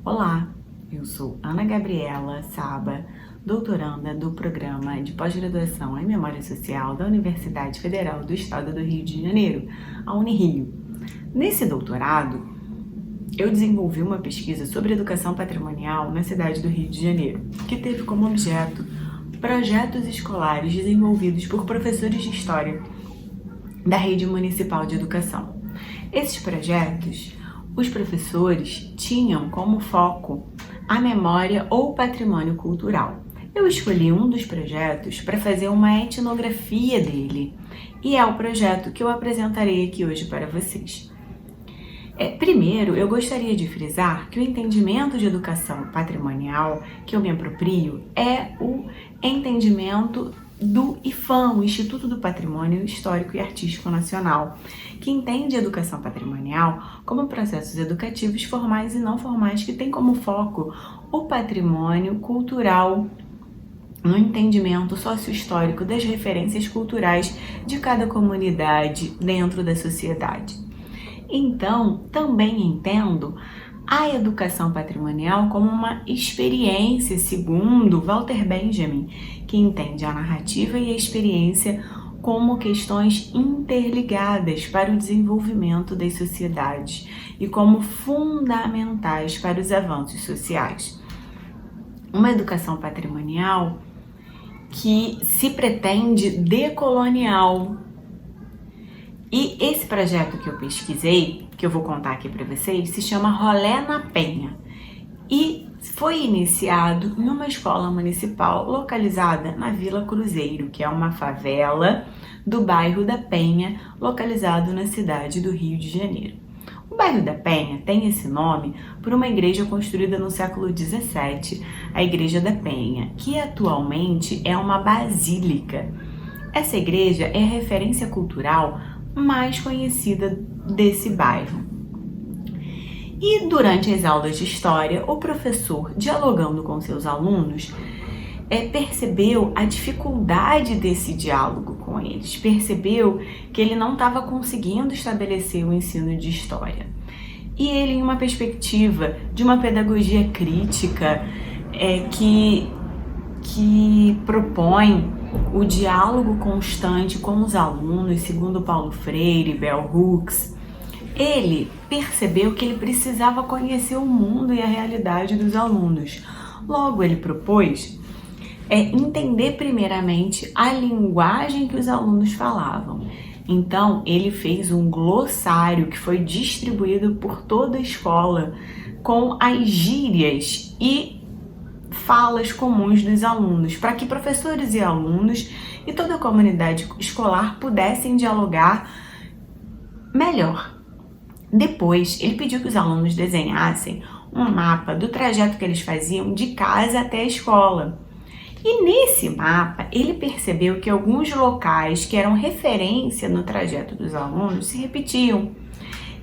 Olá, eu sou Ana Gabriela Saba, doutoranda do Programa de Pós-Graduação em Memória Social da Universidade Federal do Estado do Rio de Janeiro, a Unirio. Nesse doutorado, eu desenvolvi uma pesquisa sobre educação patrimonial na cidade do Rio de Janeiro, que teve como objeto projetos escolares desenvolvidos por professores de História da Rede Municipal de Educação. Esses projetos, os professores tinham como foco a memória ou patrimônio cultural. Eu escolhi um dos projetos para fazer uma etnografia dele, e é o projeto que eu apresentarei aqui hoje para vocês. Primeiro, eu gostaria de frisar que o entendimento de educação patrimonial que eu me aproprio é o entendimento do IPHAN, o Instituto do Patrimônio Histórico e Artístico Nacional, que entende a educação patrimonial como processos educativos formais e não formais que têm como foco o patrimônio cultural no entendimento sócio-histórico das referências culturais de cada comunidade dentro da sociedade. Então, também entendo a educação patrimonial como uma experiência, segundo Walter Benjamin, que entende a narrativa e a experiência como questões interligadas para o desenvolvimento das sociedades e como fundamentais para os avanços sociais. Uma educação patrimonial que se pretende decolonial. E esse projeto que eu pesquisei, que eu vou contar aqui para vocês, se chama Rolê na Penha e foi iniciado em uma escola municipal localizada na Vila Cruzeiro, que é uma favela do bairro da Penha, localizado na cidade do Rio de Janeiro. O bairro da Penha tem esse nome por uma igreja construída no século XVII, a Igreja da Penha, que atualmente é uma basílica. Essa igreja é a referência cultural mais conhecida desse bairro. E durante as aulas de história, o professor, dialogando com seus alunos, percebeu a dificuldade desse diálogo com eles, percebeu que ele não estava conseguindo estabelecer o ensino de história. E ele, em uma perspectiva de uma pedagogia crítica que propõe o diálogo constante com os alunos, segundo Paulo Freire e Bell Hooks, ele percebeu que ele precisava conhecer o mundo e a realidade dos alunos. Logo, ele propôs entender primeiramente a linguagem que os alunos falavam. Então, ele fez um glossário que foi distribuído por toda a escola com as gírias e falas comuns dos alunos, para que professores e alunos e toda a comunidade escolar pudessem dialogar melhor. Depois, ele pediu que os alunos desenhassem um mapa do trajeto que eles faziam de casa até a escola. E nesse mapa, ele percebeu que alguns locais que eram referência no trajeto dos alunos se repetiam.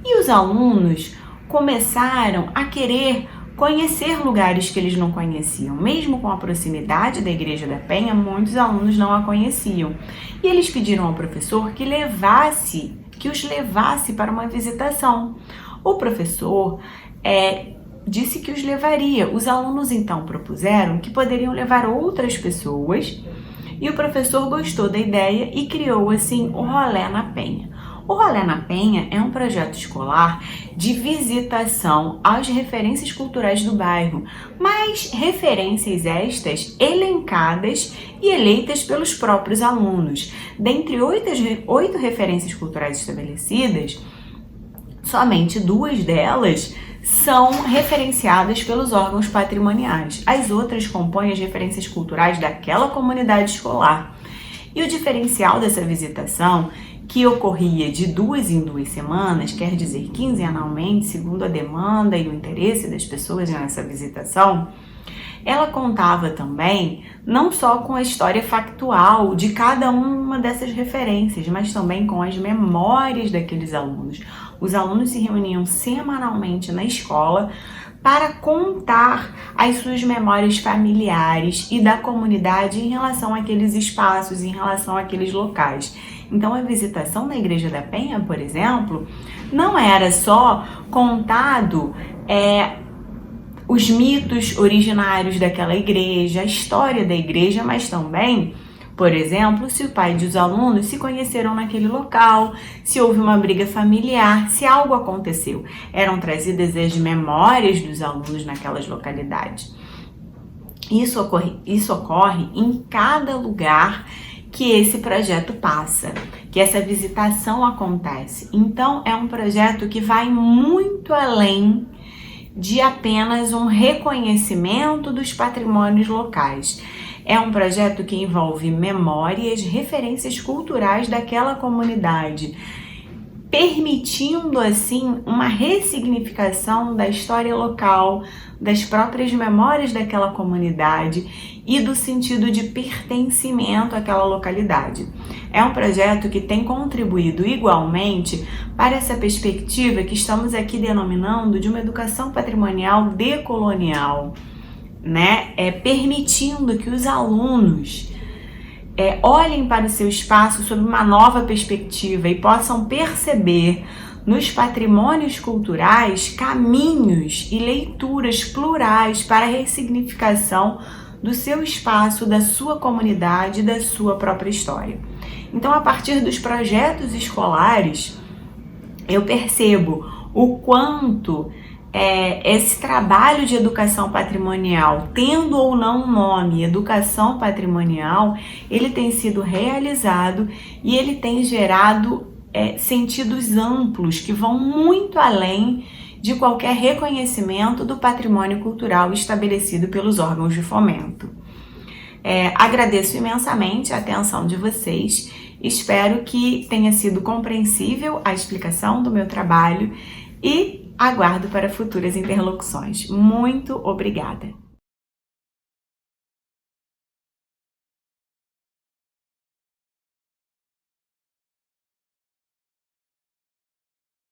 E os alunos começaram a querer conhecer lugares que eles não conheciam. Mesmo com a proximidade da Igreja da Penha, muitos alunos não a conheciam. E eles pediram ao professor que os levasse para uma visitação. O professor disse que os levaria. Os alunos então propuseram que poderiam levar outras pessoas e o professor gostou da ideia e criou assim o Rolê na Penha. O Rolê na Penha é um projeto escolar de visitação às referências culturais do bairro, mas referências estas elencadas e eleitas pelos próprios alunos. Dentre oito referências culturais estabelecidas, somente 2 delas são referenciadas pelos órgãos patrimoniais. As outras compõem as referências culturais daquela comunidade escolar. E o diferencial dessa visitação, que ocorria de 2 em 2 semanas, quer dizer, quinzenalmente, segundo a demanda e o interesse das pessoas nessa visitação, ela contava também não só com a história factual de cada uma dessas referências, mas também com as memórias daqueles alunos. Os alunos se reuniam semanalmente na escola para contar as suas memórias familiares e da comunidade em relação àqueles espaços, em relação àqueles locais. Então, a visitação na Igreja da Penha, por exemplo, não era só contado os mitos originários daquela igreja, a história da igreja, mas também, por exemplo, se o pai dos alunos se conheceram naquele local, se houve uma briga familiar, se algo aconteceu. Eram trazidas as memórias dos alunos naquelas localidades. Isso ocorre em cada lugar que esse projeto passa, que essa visitação acontece. Então, é um projeto que vai muito além de apenas um reconhecimento dos patrimônios locais. É um projeto que envolve memórias, referências culturais daquela comunidade, permitindo assim uma ressignificação da história local, das próprias memórias daquela comunidade e do sentido de pertencimento àquela localidade. É um projeto que tem contribuído igualmente para essa perspectiva que estamos aqui denominando de uma educação patrimonial decolonial, né? Permitindo que os alunos olhem para o seu espaço sob uma nova perspectiva e possam perceber nos patrimônios culturais caminhos e leituras plurais para a ressignificação do seu espaço, da sua comunidade, da sua própria história. Então, a partir dos projetos escolares, eu percebo o quanto esse trabalho de educação patrimonial, tendo ou não um nome, educação patrimonial, ele tem sido realizado e ele tem gerado sentidos amplos que vão muito além de qualquer reconhecimento do patrimônio cultural estabelecido pelos órgãos de fomento. Agradeço imensamente a atenção de vocês, espero que tenha sido compreensível a explicação do meu trabalho e aguardo para futuras interlocuções. Muito obrigada!